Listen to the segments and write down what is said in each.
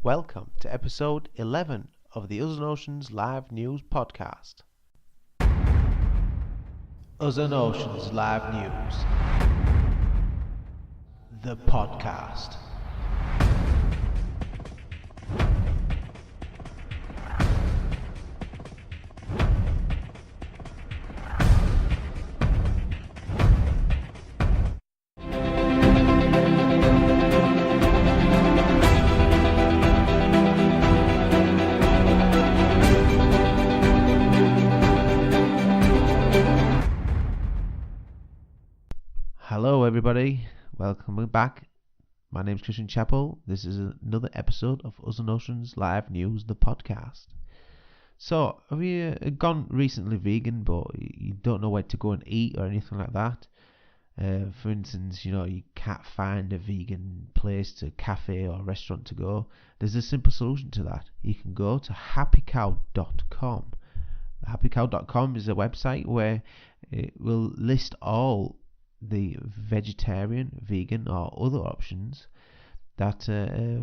Welcome to episode 11 of the Us and Oceans Live News Podcast. Us and Oceans Live News, the podcast. Hello everybody, welcome back. My name's Christian Chappell. This is another episode of Us and Oceans Live News, the podcast. So, have you gone recently vegan but you don't know where to go and eat or anything like that? For instance, you can't find a vegan place, cafe or restaurant to go. There's a simple solution to that. You can go to happycow.com. Happycow.com is a website where it will list all the vegetarian, vegan or other options that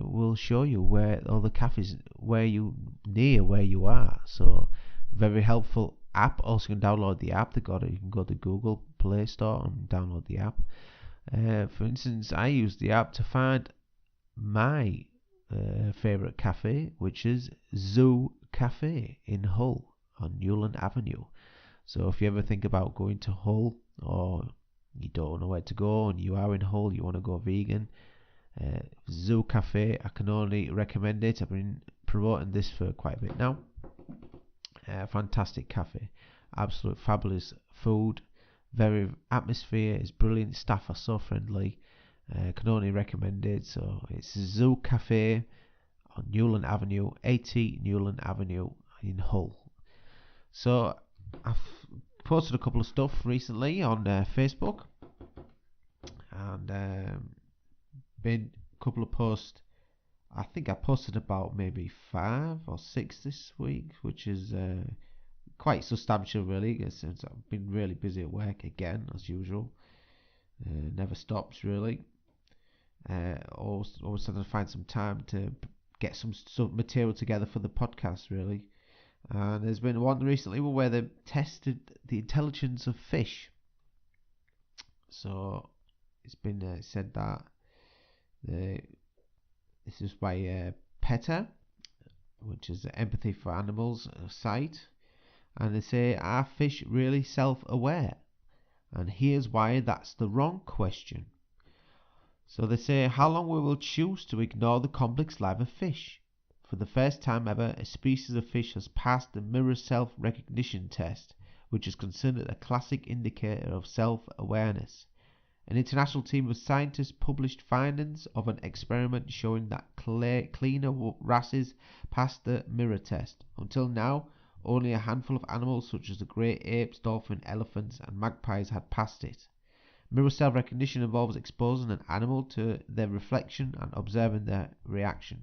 will show you where all the cafes near where you are. So very helpful app. Also you can download the app. You can go to Google Play Store and download the app. For instance, I use the app to find my favourite cafe, which is Zoo Cafe in Hull on Newland Avenue. So if you ever think about going to Hull, or you don't know where to go and you are in Hull, you want to go vegan, Zoo Cafe, I can only recommend it. I've been promoting this for quite a bit now. Fantastic cafe, absolute fabulous food, very atmosphere is brilliant, staff are so friendly. Can only recommend it. So it's Zoo Cafe on Newland Avenue, 80 Newland Avenue in Hull. So I've posted a couple of stuff recently on Facebook, and been a couple of posts. I think I posted about maybe 5 or 6 this week, which is quite substantial really, since I've been really busy at work again as usual. Never stops really. Always trying to find some time to get some material together for the podcast really. And there's been one recently where they tested the intelligence of fish. So it's been said that this is by PETA, which is Empathy for Animals site, and they say, are fish really self-aware? And here's why that's the wrong question. So they say, how long we will choose to ignore the complex life of fish? For the first time ever, a species of fish has passed the mirror self-recognition test, which is considered a classic indicator of self-awareness. An international team of scientists published findings of an experiment showing that cleaner wrasses passed the mirror test. Until now, only a handful of animals such as the great apes, dolphins, elephants and magpies had passed it. Mirror self-recognition involves exposing an animal to their reflection and observing their reaction.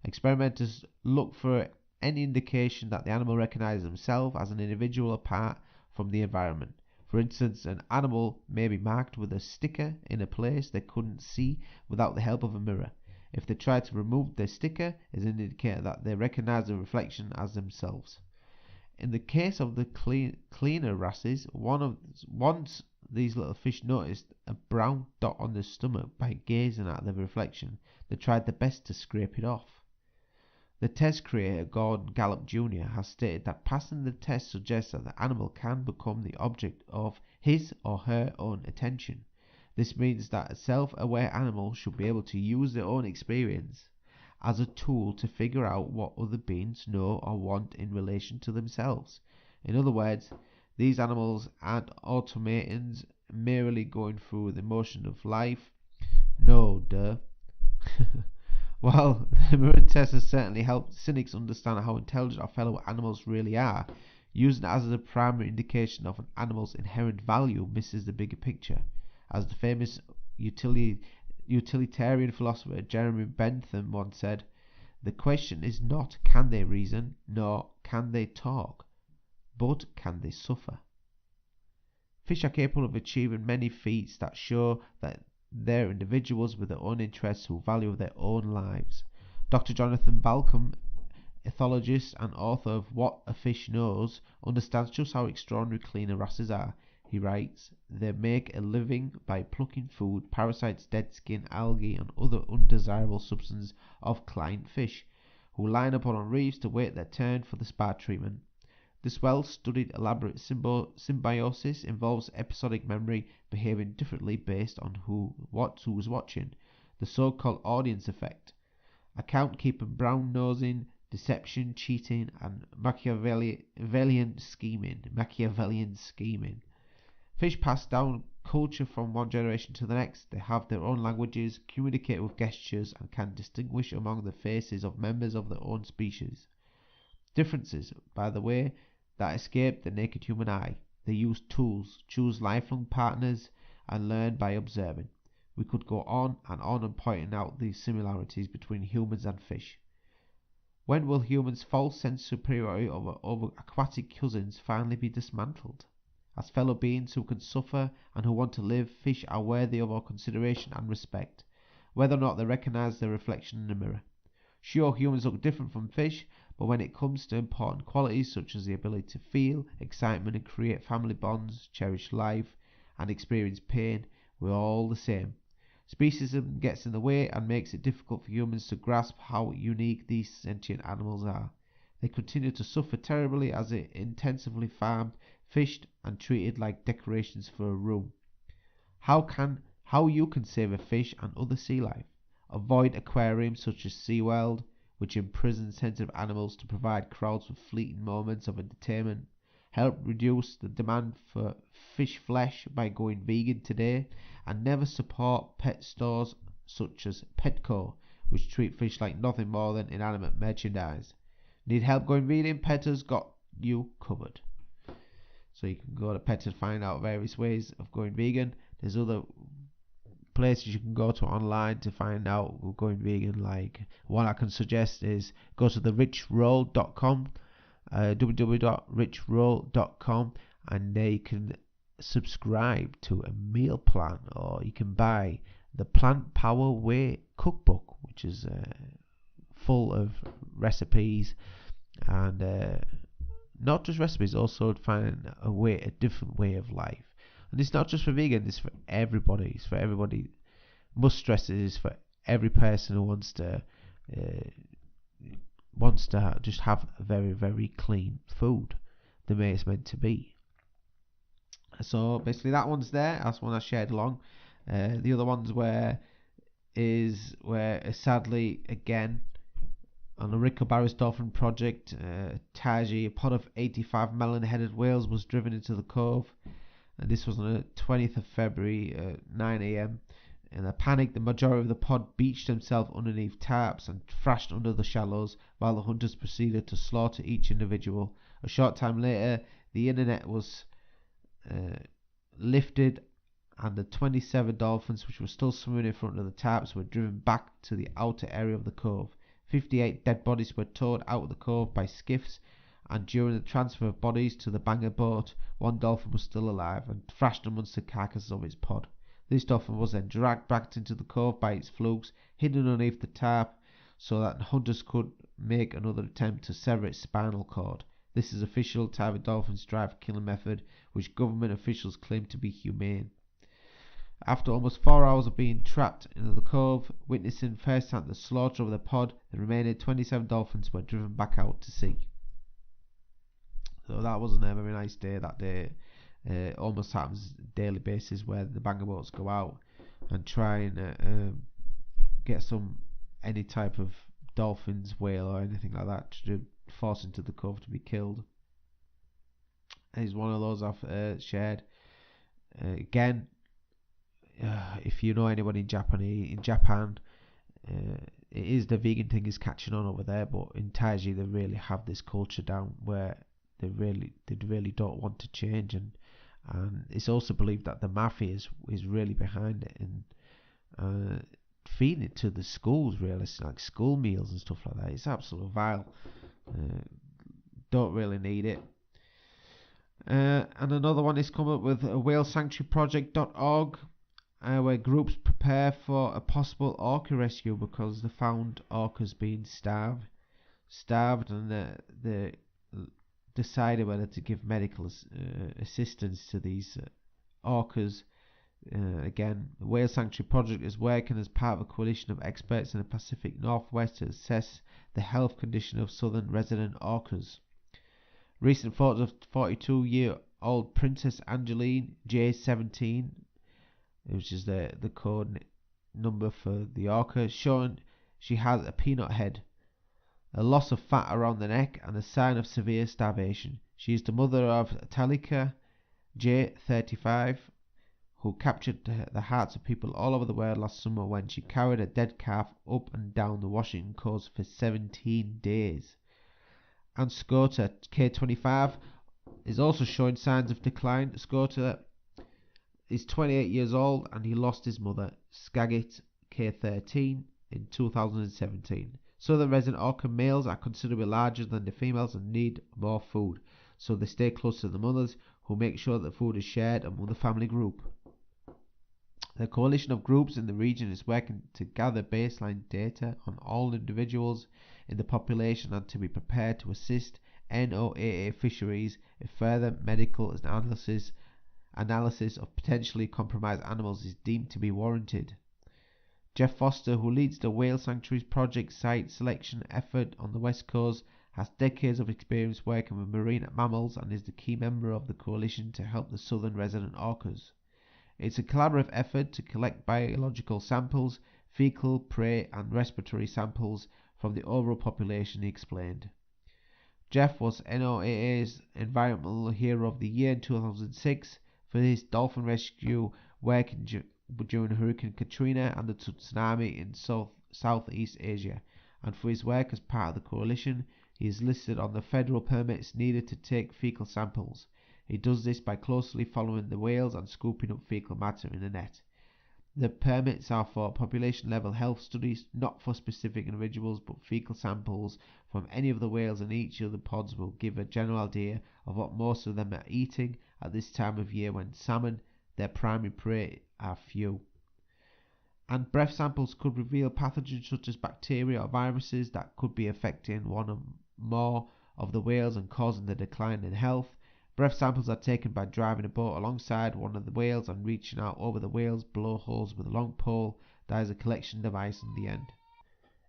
Experimenters look for any indication that the animal recognizes himself as an individual apart from the environment. For instance, an animal may be marked with a sticker in a place they couldn't see without the help of a mirror. If they try to remove their sticker, it is an indicator that they recognize the reflection as themselves. In the case of the cleaner wrasses, once these little fish noticed a brown dot on their stomach by gazing at their reflection, they tried their best to scrape it off. The test creator, Gordon Gallup Jr., has stated that passing the test suggests that the animal can become the object of his or her own attention. This means that a self-aware animal should be able to use their own experience as a tool to figure out what other beings know or want in relation to themselves. In other words, these animals aren't automatons merely going through the motion of life. No, duh. While the mirror test has certainly helped cynics understand how intelligent our fellow animals really are, using it as a primary indication of an animal's inherent value misses the bigger picture. As the famous utilitarian philosopher Jeremy Bentham once said, the question is not can they reason, nor can they talk, but can they suffer? Fish are capable of achieving many feats that show that they're individuals with their own interests who value their own lives. Dr. Jonathan Balcom, ethologist and author of What a Fish Knows, understands just how extraordinary cleaner wrasses are. He writes, they make a living by plucking food, parasites, dead skin, algae and other undesirable substances of client fish, who line up on reefs to wait their turn for the spa treatment. This well-studied elaborate symbiosis involves episodic memory behaving differently based on who was watching, the so-called audience effect. Account keeping, brown-nosing, deception, cheating and Machiavellian scheming. Fish pass down culture from one generation to the next. They have their own languages, communicate with gestures and can distinguish among the faces of members of their own species. Differences, by the way, that escape the naked human eye. They use tools, choose lifelong partners and learn by observing. We could go on and pointing out these similarities between humans and fish. When will humans' false sense of superiority over aquatic cousins finally be dismantled? As fellow beings who can suffer and who want to live, fish are worthy of our consideration and respect, whether or not they recognise their reflection in the mirror. Sure, humans look different from fish, but when it comes to important qualities such as the ability to feel excitement and create family bonds, cherish life, and experience pain, we're all the same. Speciesism gets in the way and makes it difficult for humans to grasp how unique these sentient animals are. They continue to suffer terribly as they're intensively farmed, fished, and treated like decorations for a room. How you can save a fish and other sea life? Avoid aquariums such as SeaWorld, which imprison sensitive animals to provide crowds with fleeting moments of entertainment. Help reduce the demand for fish flesh by going vegan today, and never support pet stores such as Petco, which treat fish like nothing more than inanimate merchandise. Need help going vegan? Petter's got you covered. So you can go to Petter to find out various ways of going vegan. There's other places you can go to online to find out going vegan. Like one I can suggest is go to the richroll.com, www.richroll.com, and there you can subscribe to a meal plan, or you can buy the Plant Power Way cookbook, which is full of recipes and not just recipes, also find a different way of life. And it's not just for vegan, it's for everybody. It's for everybody. Must stress it is for every person who wants to just have very, very clean food the way it's meant to be. So basically that one's there. That's one I shared along. The other ones where sadly again on the Rico Barris Dolphin project, TAIJI, a pod of 85 melon-headed whales was driven into the cove. And this was on the 20th of February at 9 AM. In a panic, the majority of the pod beached themselves underneath tarps and thrashed under the shallows while the hunters proceeded to slaughter each individual. A short time later, the internet was lifted and the 27 dolphins which were still swimming in front of the tarps were driven back to the outer area of the cove. 58 dead bodies were towed out of the cove by skiffs, and during the transfer of bodies to the Bangor boat, one dolphin was still alive and thrashed amongst the carcasses of its pod. This dolphin was then dragged back into the cove by its flukes, hidden underneath the tarp, so that hunters could make another attempt to sever its spinal cord. This is official type of dolphin strive killing method, which government officials claim to be humane. After almost 4 hours of being trapped in the cove, witnessing firsthand the slaughter of the pod, the remaining 27 dolphins were driven back out to sea. So that wasn't a very nice day that day. Almost happens on a daily basis where the Bangor boats go out and try and get any type of dolphins, whale or anything like that to force into the cove to be killed. It's one of those I've shared. Again, if you know anybody in Japan, it is the vegan thing is catching on over there, but in TAIJI they really have this culture down where they really don't want to change, and it's also believed that the mafia is really behind it and feeding it to the schools, really, like school meals and stuff like that. It's absolutely vile. Don't really need it. And another one is come up with whalesanctuaryproject.org. where groups prepare for a possible orca rescue because they found orcas being starved, and they decided whether to give medical assistance to these orcas. Again, the Whale Sanctuary Project is working as part of a coalition of experts in the Pacific Northwest to assess the health condition of southern resident orcas. Recent photos of 42-year-old Princess Angeline J17, which is the code number for the orca, showing she has a peanut head, a loss of fat around the neck, and a sign of severe starvation. She is the mother of Talika J35, who captured the hearts of people all over the world last summer when she carried a dead calf up and down the Washington coast for 17 days. And Scoter K25 is also showing signs of decline. Scoter is 28 years old and he lost his mother, Skagit K13, in 2017. Southern resident orca males are considerably larger than the females and need more food, so they stay close to the mothers, who make sure that food is shared among the family group. The coalition of groups in the region is working to gather baseline data on all individuals in the population and to be prepared to assist NOAA fisheries if further medical analysis of potentially compromised animals is deemed to be warranted. Jeff Foster, who leads the Whale Sanctuaries Project site selection effort on the West Coast, has decades of experience working with marine mammals and is the key member of the coalition to help the southern resident orcas. It's a collaborative effort to collect biological samples, fecal, prey and respiratory samples from the overall population, he explained. Jeff was NOAA's Environmental Hero of the Year in 2006 for his dolphin rescue work during Hurricane Katrina and the tsunami in Southeast Asia, and for his work as part of the coalition. He is listed on the federal permits needed to take fecal samples. He does this by closely following the whales and scooping up fecal matter in a net. The permits are for population level health studies, not for specific individuals, but fecal samples from any of the whales in each of the pods will give a general idea of what most of them are eating at this time of year when salmon, their primary prey, are few. And breath samples could reveal pathogens such as bacteria or viruses that could be affecting one or more of the whales and causing the decline in health. Breath samples are taken by driving a boat alongside one of the whales and reaching out over the whale's blowholes with a long pole that is a collection device in the end.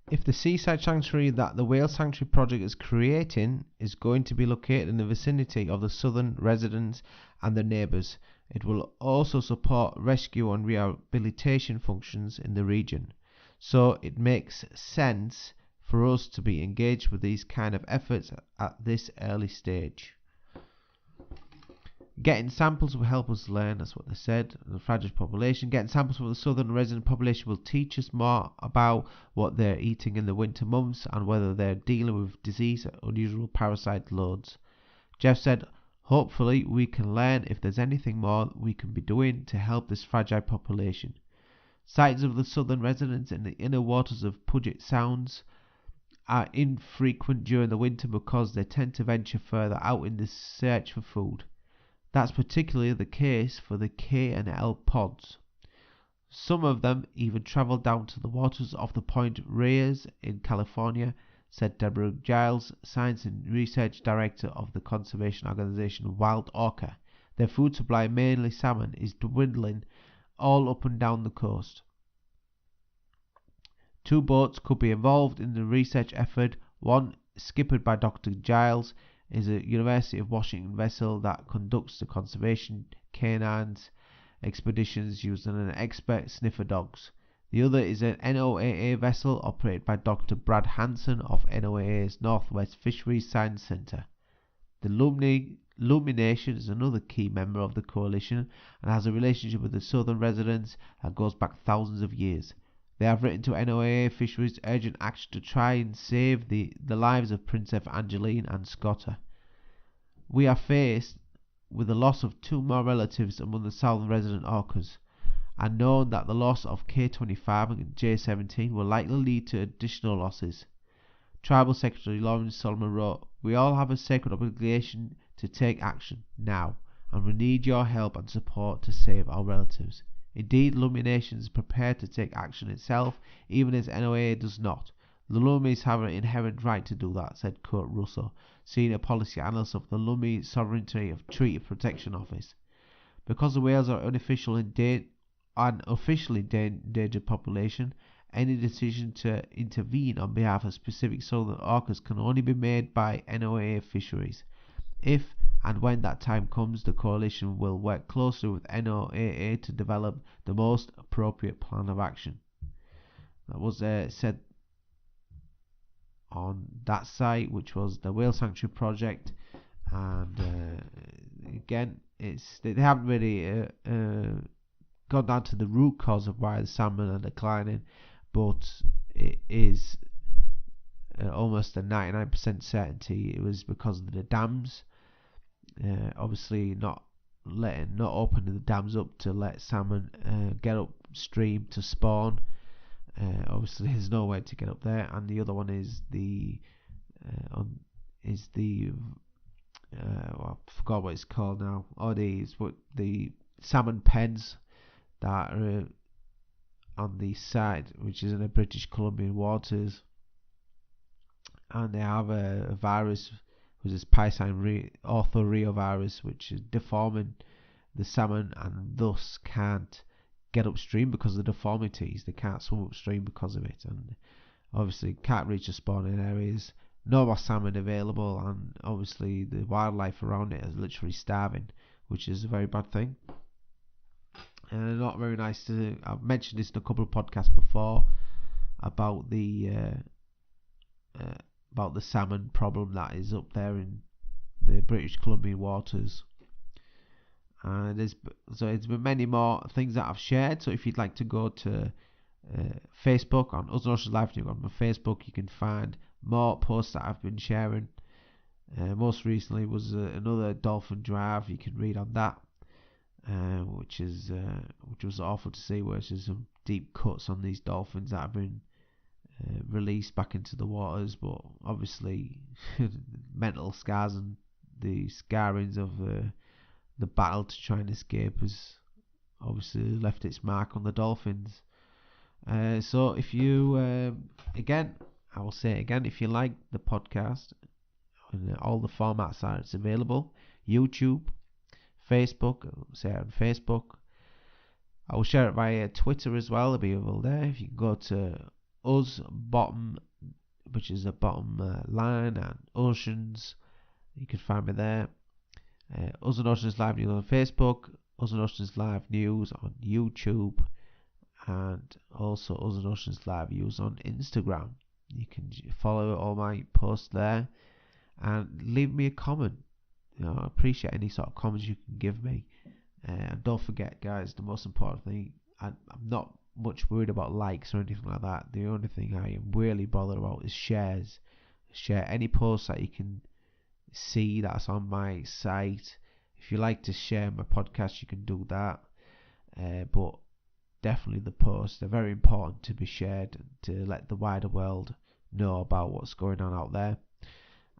If the seaside sanctuary that the Whale Sanctuary Project is creating is going to be located in the vicinity of the southern residents and their neighbours, it will also support rescue and rehabilitation functions in the region. So it makes sense for us to be engaged with these kind of efforts at this early stage. Getting samples will help us learn, that's what they said, the fragile population. Getting samples from the southern resident population will teach us more about what they're eating in the winter months and whether they're dealing with disease or unusual parasite loads. Jeff said, hopefully we can learn if there's anything more we can be doing to help this fragile population. Sightings of the southern residents in the inner waters of Puget Sounds are infrequent during the winter because they tend to venture further out in the search for food. That's particularly the case for the K and L pods. Some of them even travel down to the waters off the Point Reyes in California, said Deborah Giles, Science and Research Director of the conservation organization Wild Orca. Their food supply, mainly salmon, is dwindling all up and down the coast. 2 boats could be involved in the research effort. One, skippered by Dr. Giles, is a University of Washington vessel that conducts the conservation canines expeditions using an expert sniffer dogs. The other is an NOAA vessel operated by Dr. Brad Hansen of NOAA's Northwest Fisheries Science Center. The Lumination is another key member of the coalition and has a relationship with the southern residents that goes back thousands of years. They have written to NOAA Fisheries urgent action to try and save the lives of Princess Angeline and Scotter. We are faced with the loss of 2 more relatives among the southern resident orcas, and known that the loss of K25 and J17 will likely lead to additional losses. Tribal Secretary Lawrence Solomon wrote, "We all have a sacred obligation to take action now, and we need your help and support to save our relatives." Indeed, Lummi Nation is prepared to take action itself, even as NOA does not. The Lummis have an inherent right to do that, said Kurt Russell, senior policy analyst of the Lummi Sovereignty of Treaty Protection Office. Because the whales are unofficially endangered population, any decision to intervene on behalf of specific southern orcas can only be made by NOAA fisheries. If and when that time comes, the coalition will work closely with NOAA to develop the most appropriate plan of action. That was said on that site, which was the Whale Sanctuary Project, and again, they haven't really gone down to the root cause of why the salmon are declining, but it is almost a 99% certainty it was because of the dams. Obviously, not opening the dams up to let salmon get upstream to spawn. Obviously, there's no way to get up there, and the other one is I forgot what it's called now. The salmon pens that are on the side, which is in the British Columbian waters, and they have a virus, which is Piscine orthoreovirus, which is deforming the salmon and thus can't get upstream because of the deformities. They can't swim upstream because of it, and obviously can't reach the spawning areas. No more salmon available, and obviously the wildlife around it is literally starving, which is a very bad thing. And not very nice to. I've mentioned this in a couple of podcasts before about the salmon problem that is up there in the British Columbian waters. And there's been many more things that I've shared. So if you'd like to go to Facebook on Us and Oceans Live News on my Facebook, you can find more posts that I've been sharing. Most recently was another dolphin drive. You can read on that, which was awful to see, where there's some deep cuts on these dolphins that have been released back into the waters, but obviously mental scars and the scarrings of the battle to try and escape has obviously left its mark on the dolphins. So if you I will say it again, if you like the podcast, and all the formats are it's available: YouTube, Facebook, say it on Facebook. I will share it via Twitter as well. It'll be available there. If you can go to us bottom, which is the bottom line, and Oceans, you can find me there. Us and Oceans Live News on Facebook, Us and Oceans Live News on YouTube, and also Us and Oceans Live News on Instagram. You can follow all my posts there and leave me a comment. I appreciate any sort of comments you can give me. And don't forget, guys, the most important thing, I'm not much worried about likes or anything like that. The only thing I am really bothered about is shares. Share any posts that you can see that's on my site. If you like to share my podcast, you can do that. But definitely the posts are very important to be shared to let the wider world know about what's going on out there,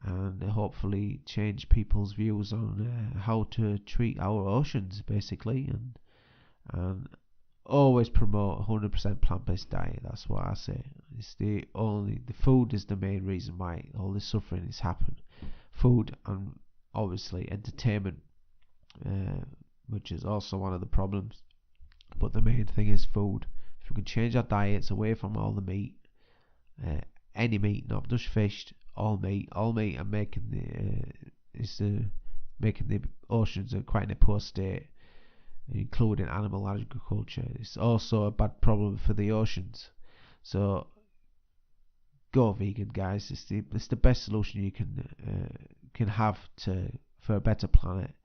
and hopefully change people's views on how to treat our oceans, basically, and always promote 100% plant-based diet. That's what I say. It's the food is the main reason why all this suffering is happening. Food and obviously entertainment, which is also one of the problems. But the main thing is food. If we can change our diets away from all the meat, any meat, not just fish, all meat, and making the oceans in quite in a poor state, including animal agriculture. It's also a bad problem for the oceans. So go vegan, guys. It's the best solution you can have for a better planet,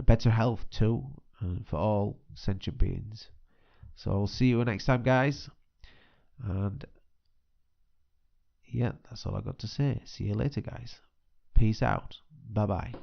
better health too, and for all sentient beings. So I'll see you next time, guys. And yeah, that's all I got to say. See you later, guys. Peace out. Bye bye.